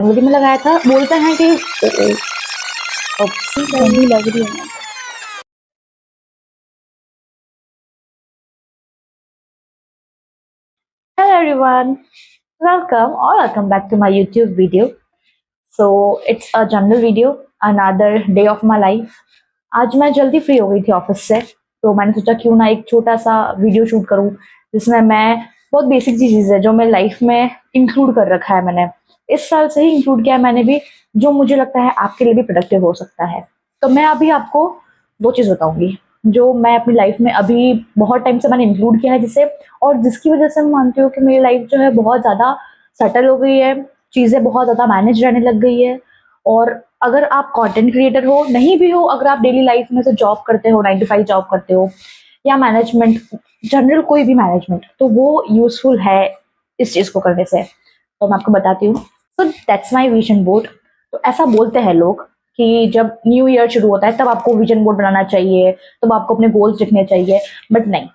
जनवरी में लगाया था। बोलते हैं कि ठंडी लग रही है। Hello everyone, welcome back to my YouTube video. So it's a general video, another day of my life. आज मैं जल्दी फ्री हो गई थी ऑफिस से, तो मैंने सोचा क्यों ना एक छोटा सा वीडियो शूट करूं जिसमें मैं बहुत बेसिक सी चीज़ है जो मेरी लाइफ में इंक्लूड कर रखा है। मैंने इस साल से ही इंक्लूड किया है मैंने भी, जो मुझे लगता है आपके लिए भी प्रोडक्टिव हो सकता है। तो मैं अभी आपको दो चीज़ बताऊंगी जो मैं अपनी लाइफ में अभी बहुत टाइम से मैंने इंक्लूड किया है जिसे, और जिसकी वजह से मैं मानती हूँ कि मेरी लाइफ जो है बहुत ज़्यादा सेटल हो गई है, चीज़ें बहुत ज़्यादा मैनेज रहने लग गई है। और अगर आप कंटेंट क्रिएटर हो, नहीं भी हो, अगर आप डेली लाइफ में से जॉब करते हो, 9 to 5 जॉब करते हो, या मैनेजमेंट, जनरल कोई भी मैनेजमेंट, तो वो यूजफुल है इस चीज़ को करने से। तो मैं आपको बताती हूँ। So that's my vision board. तो ऐसा बोलते हैं लोग कि जब न्यू ईयर शुरू होता है तब आपको विजन बोर्ड बनाना चाहिए, तब आपको अपने गोल्स लिखने चाहिए। बट नहीं,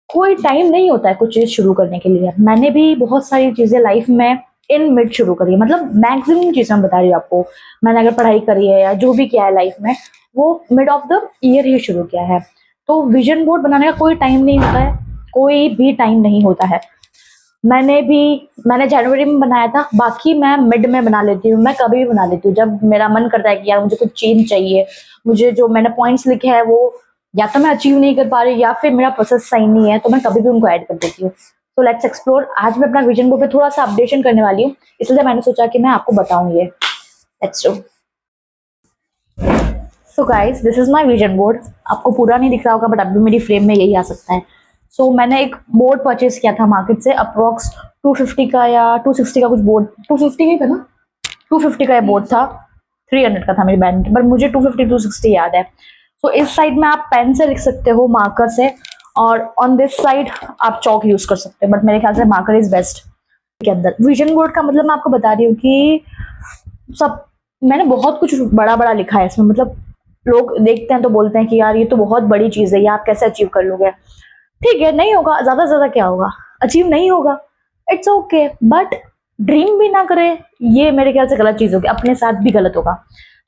कोई टाइम नहीं होता है कुछ चीज़ शुरू करने के लिए। मैंने भी बहुत सारी चीज़ें लाइफ में इन मिड शुरू करी है, मतलब मैक्सिमम चीज़ें मैं बता रही हूँ आपको। मैंने अगर पढ़ाई करी है या जो भी किया है लाइफ में, वो मिड ऑफ द ईयर ही शुरू किया है। तो विजन बोर्ड बनाने का कोई टाइम नहीं होता है, कोई भी टाइम नहीं होता है। मैंने जनवरी में बनाया था, बाकी मैं मिड में बना लेती हूँ, मैं कभी भी बना लेती हूँ जब मेरा मन करता है कि यार मुझे कुछ चेंज चाहिए, मुझे जो मैंने पॉइंट्स लिखे हैं वो या तो मैं अचीव नहीं कर पा रही या फिर मेरा प्रोसेस सही नहीं है, तो मैं कभी भी उनको ऐड कर देती हूँ। तो लेट्स एक्सप्लोर। आज मैं अपना विजन बोर्ड पे थोड़ा सा अपडेशन करने वाली हूँ, इसलिए मैंने सोचा कि मैं आपको बताऊँ ये। Let's do. So guys, this is my vision board. आपको पूरा नहीं दिख रहा होगा बट अभी मेरी फ्रेम में यही आ सकता है। सो मैंने एक बोर्ड परचेज किया था मार्केट से, अप्रोक्स 250 का या 260 का कुछ बोर्ड, 250 का ही था ना, 250 का बोर्ड था, 300 का था मेरी बैंड, बट मुझे 250 260 याद है। सो इस साइड में आप पेन से लिख सकते हो, मार्कर से, और ऑन दिस साइड आप चौक यूज कर सकते हो, बट मेरे ख्याल से मार्कर इज बेस्ट। के अंदर विजन बोर्ड का मतलब मैं आपको बता रही हूँ कि सब मैंने बहुत कुछ बड़ा बड़ा लिखा है इसमें। मतलब लोग देखते हैं तो बोलते हैं कि यार ये तो बहुत बड़ी चीज है, ये आप कैसे अचीव कर लोगे। ठीक है, नहीं होगा, ज्यादा से ज्यादा क्या होगा, अचीव नहीं होगा, इट्स ओके, बट ड्रीम भी ना करे, ये मेरे ख्याल से गलत चीज होगी, अपने साथ भी गलत होगा।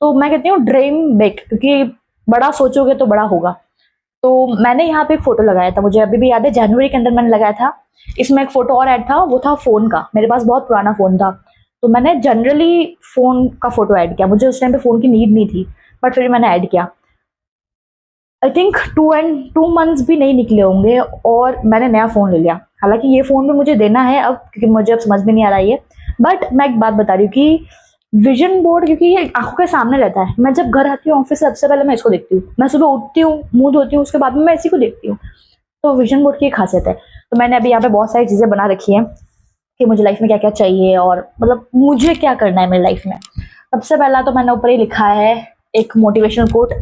तो मैं कहती हूँ ड्रीम बिग, क्योंकि बड़ा सोचोगे तो बड़ा होगा। तो मैंने यहाँ पे एक फोटो लगाया था, मुझे अभी भी याद है, जनवरी के अंदर मैंने लगाया था। इसमें एक फोटो और ऐड था, वो था फोन का। मेरे पास बहुत पुराना फोन था, तो मैंने जनरली फोन का फोटो ऐड किया। मुझे उस टाइम पे फोन की नीड नहीं थी, बट फिर मैंने ऐड किया। आई थिंक 2 मंथ्स भी नहीं निकले होंगे और मैंने नया फ़ोन ले लिया। हालांकि ये फ़ोन भी मुझे देना है अब, क्योंकि मुझे अब समझ में नहीं आ रहा है ये। बट मैं एक बात बता रही हूँ कि विजन बोर्ड, क्योंकि ये आंखों के सामने रहता है, मैं जब घर आती हूँ ऑफिस से सबसे पहले मैं इसको देखती हूँ। मैं सुबह उठती हूँ, मुंह धोती हूँ, उसके बाद में मैं इसी को देखती हूँ। तो विजन बोर्ड की एक खासियत है। तो मैंने अभी यहाँ पे बहुत सारी चीज़ें बना रखी हैं कि मुझे लाइफ में क्या क्या चाहिए और मतलब मुझे क्या करना है मेरी लाइफ में। सबसे पहला तो मैंने ऊपर ही लिखा है एक मोटिवेशनल कोट,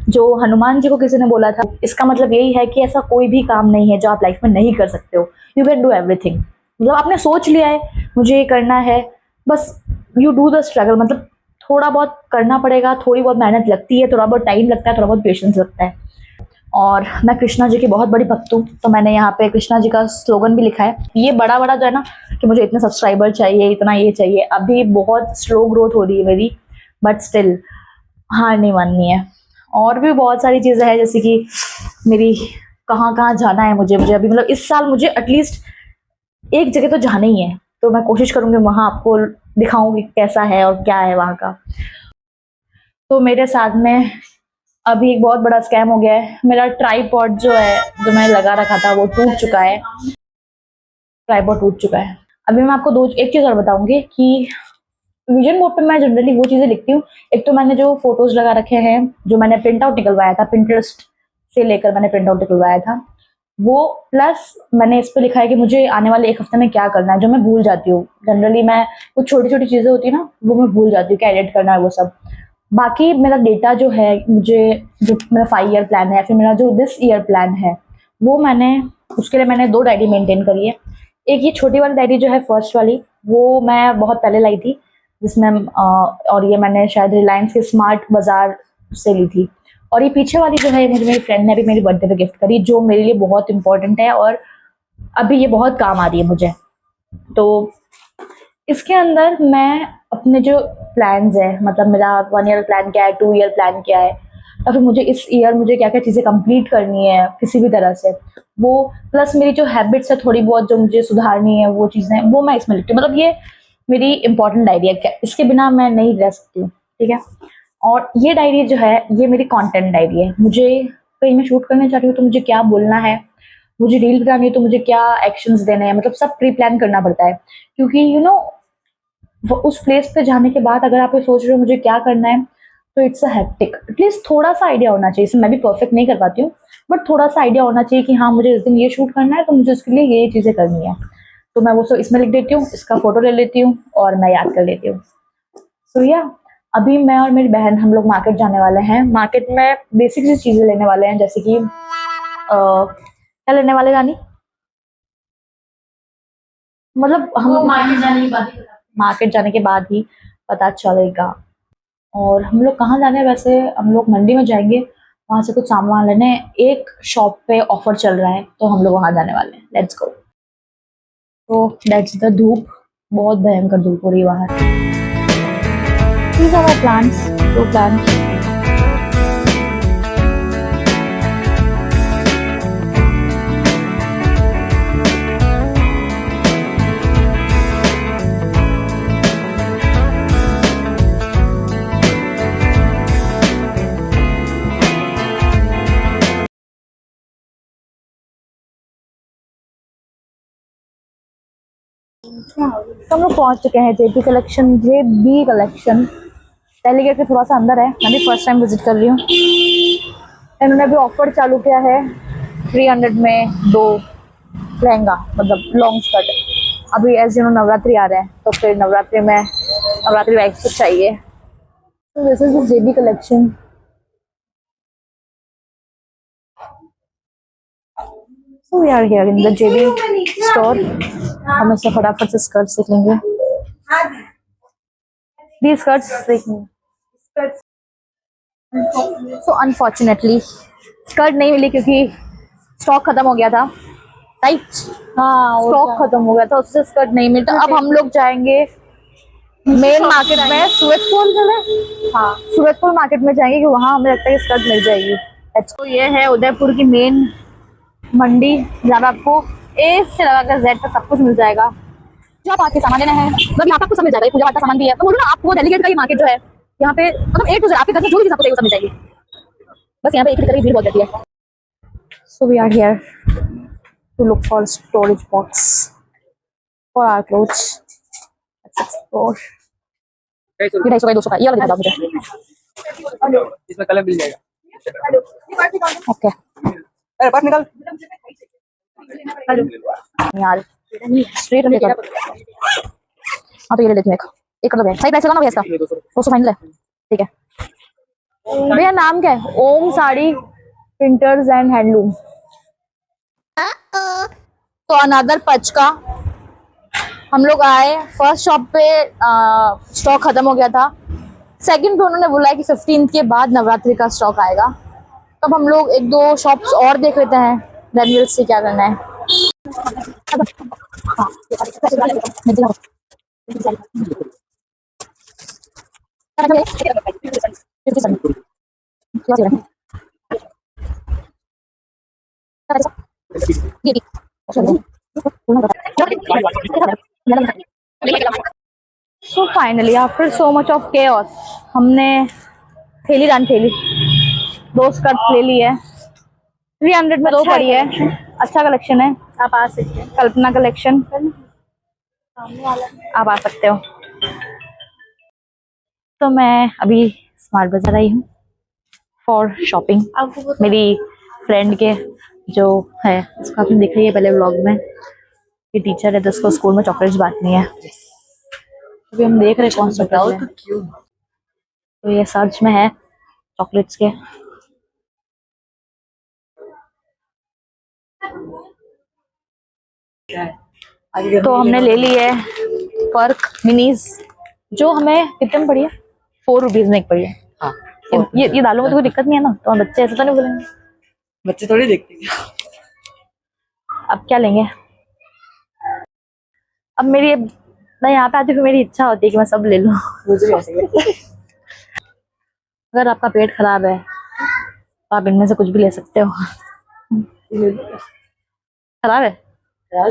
जो हनुमान जी को किसी ने बोला था। इसका मतलब यही है कि ऐसा कोई भी काम नहीं है जो आप लाइफ में नहीं कर सकते हो। You can do everything. मतलब आपने सोच लिया है मुझे ये करना है, बस यू डू द स्ट्रगल। मतलब थोड़ा बहुत करना पड़ेगा, थोड़ी बहुत मेहनत लगती है, थोड़ा बहुत टाइम लगता है, थोड़ा बहुत पेशेंस लगता है। और मैं कृष्णा जी की बहुत बड़ी भक्त हूँ, तो मैंने यहाँ पे कृष्णा जी का स्लोगन भी लिखा है। ये बड़ा बड़ा जो है ना कि मुझे इतने सब्सक्राइबर चाहिए, इतना ये चाहिए, अभी बहुत स्लो ग्रोथ हो रही है मेरी, बट स्टिल हार नहीं माननी है। और भी बहुत सारी चीज़ें हैं, जैसे कि मेरी कहाँ कहाँ जाना है मुझे मुझे अभी, मतलब इस साल मुझे एटलीस्ट एक जगह तो जाना ही है, तो मैं कोशिश करूंगी वहाँ आपको दिखाऊंगी कैसा है और क्या है वहाँ का। तो मेरे साथ में अभी एक बहुत बड़ा स्कैम हो गया है। मेरा ट्राइपॉड जो है, जो मैंने लगा रखा था, वो टूट चुका है। ट्राइपॉड टूट चुका है। अभी मैं आपको एक चीज़ और बताऊंगी कि विजन बोर्ड पे मैं जनरली वो चीज़ें लिखती हूँ। एक तो मैंने जो फोटोज लगा रखे हैं, जो मैंने प्रिंट आउट निकलवाया था, पिंटरेस्ट से लेकर मैंने प्रिंट आउट निकलवाया था वो, प्लस मैंने इस पे लिखा है कि मुझे आने वाले एक हफ्ते में क्या करना है, जो मैं भूल जाती हूँ। जनरली मैं कुछ छोटी छोटी चीज़ें होती है ना, वो मैं भूल जाती हूँ, क्या एडिट करना है वो सब। बाकी मेरा डेटा जो है, मुझे जो मेरा 5 ईयर प्लान है या फिर मेरा जो दिस ईयर प्लान है, वो मैंने उसके लिए मैंने 2 डायरी मेंटेन करी है। एक ये छोटी वाली डायरी जो है, फर्स्ट वाली, वो मैं बहुत पहले लाई थी, जिसमें और ये मैंने शायद रिलायंस के स्मार्ट बाजार से ली थी। और ये पीछे वाली जो है, मुझे मेरी फ्रेंड ने अभी मेरी बर्थडे पे गिफ्ट करी, जो मेरे लिए बहुत इंपॉर्टेंट है और अभी ये बहुत काम आ रही है मुझे। तो इसके अंदर मैं अपने जो प्लान्स है, मतलब मेरा 1 ईयर प्लान क्या है, 2 ईयर प्लान क्या है, या फिर मुझे इस ईयर मुझे क्या क्या चीज़ें कंप्लीट करनी है किसी भी तरह से, वो प्लस मेरी जो हैबिट्स है थोड़ी बहुत जो मुझे सुधारनी है वो चीज़ें, वो मैं इसमें लिखती हूँ। मतलब ये मेरी इंपॉर्टेंट डायरी है, इसके बिना मैं नहीं रह सकती हूँ, ठीक है। और ये डायरी जो है ये मेरी कंटेंट डायरी है। मुझे कहीं मैं शूट करने जा रही हूँ तो मुझे क्या बोलना है, मुझे रील बनानी है तो मुझे क्या एक्शंस देने हैं, मतलब सब प्री प्लान करना पड़ता है। क्योंकि वो उस प्लेस पे जाने के बाद अगर आप ये सोच रहे हो मुझे क्या करना है, तो इट्स अ हेक्टिक। एटलीस्ट थोड़ा सा आइडिया होना चाहिए। इसमें मैं भी परफेक्ट नहीं कर पाती हूँ, बट थोड़ा सा आइडिया होना चाहिए कि हाँ मुझे इस दिन ये शूट करना है तो मुझे उसके लिए ये चीज़ें करनी है। तो मैं वो सब इसमें लिख देती हूँ, इसका फोटो ले लेती हूँ और मैं याद कर लेती हूँ। सो या अभी मैं और मेरी बहन हम लोग मार्केट जाने वाले हैं। मार्केट में बेसिक सी चीज़ें लेने वाले हैं, जैसे कि क्या लेने वाले रानी, मतलब हम लोग मार्केट जाने के बाद ही पता चलेगा। और हम लोग कहाँ जाने हैं, वैसे हम लोग मंडी में जाएंगे, वहाँ से कुछ सामान लेने। एक शॉप पे ऑफर चल रहा है तो हम लोग वहाँ जाने वाले हैं। Let's go. तो दैट्स द धूप, बहुत भयंकर धूप हो रही है बाहर। These are our plans, 2 plans. तो हम लोग पहुंच चुके हैं जेबी कलेक्शन। जेबी कलेक्शन पहले गेट के थोड़ा सा अंदर है, मैं भी फर्स्ट टाइम विजिट कर रही हूँ। इन्होंने भी ऑफर चालू किया है, 300 में 2 लहंगा, मतलब लॉन्ग स्कर्ट। अभी एज यू नो नवरात्रि आ रहे हैं, तो फिर नवरात्रि में नवरात्रि वाइब्स तो चाहिए। This is the JB collection. So we are here in the JB store. हम इससे फटाफट से स्कर्ट्स देख लेंगे। These skirts देखेंगे। So unfortunately स्कर्ट नहीं मिली क्योंकि स्टॉक खत्म हो गया था। राइट, हाँ स्टॉक खत्म हो गया था, उससे स्कर्ट नहीं मिलता। अब हम लोग जाएंगे मेन मार्केट में, सूरजपुर चले, हाँ सूरजपुर मार्केट में जाएंगे कि वहाँ हमें लगता है कि स्कर्ट मिल जाएगी। तो ये है उदयपुर की मेन मंडी, जहाँ पे आपको ए से लगाकर जेड तक सब कुछ मिल जाएगा। जो आप आके सामान लेना है मतलब यहाँ पे आपको सब मिल जाएगा। पूजा पाठ का सामान भी है, तो बोलो ना आपको डेलीगेट का ये मार्केट जो है यहाँ पे, मतलब ए टू जेड आपके घर में जो भी चीज आपको चाहिए वो सब मिल जाएगी। बस यहाँ पे एक ही तरह की भीड़ बहुत रहती है। So we are here to look for storage box for our clothes. Let's explore. ये 250 का 200 का, ये वाला दिखा मुझे। इसमें कलर मिल जाएगा। ओके अरे बात निकाल यार, स्ट्रेट रखे कर। हाँ तो ये ले लेती हूँ एक कर दो। सही प्राइस लगा ना भैया इसका, 200 फाइनल है, ठीक है। भैया नाम क्या है? ओम साड़ी प्रिंटर्स एंड हैंडलूम। तो अनादर पच का हम लोग आए। फर्स्ट शॉप पे स्टॉक खत्म हो गया था। सेकंड पे उन्होंने बोला कि 15 के बाद नवरात्रि का स्टॉक आएगा। तब हम लोग 1-2 शॉप्स और देख लेते हैं, देन विल सी क्या करना है। So finally after so much of chaos हमने थैली दान थैली 2 स्कर्ट्स ले ली है। 300 में 2 पड़ी है। अच्छा कलेक्शन है, आप आ सकते हैं। कल्पना कलेक्शन, आप आ सकते हो। तो मैं अभी स्मार्ट बाजार आई हूँ फॉर शॉपिंग। मेरी फ्रेंड के जो है, इसको आपने देखा ही है पहले व्लॉग में, ये टीचर है तो उसको स्कूल में चॉकलेट्स बांटनी है। अभी हम देख रहे हैं कौन सा चॉकलेट है। तो ये सर्च में है चॉकलेट्स के। तो हमने ले ली है पर्क मिनीज, जो हमें कितने में पड़ी है? 4 रुपीज में एक पड़ी है। हाँ, ये दालों में तो कोई दिक्कत नहीं है ना, तो बच्चे ऐसा तो नहीं बोलेंगे। बच्चे थोड़ी देखते हैं। अब क्या लेंगे? अब मेरी मैं यहाँ पे आती हूँ फिर मेरी इच्छा होती है कि मैं सब ले लूँ। मुझे भी ऐसे ही है। अगर आपका पेट खराब है तो आप इनमें से कुछ भी ले सकते हो। खराब है। यार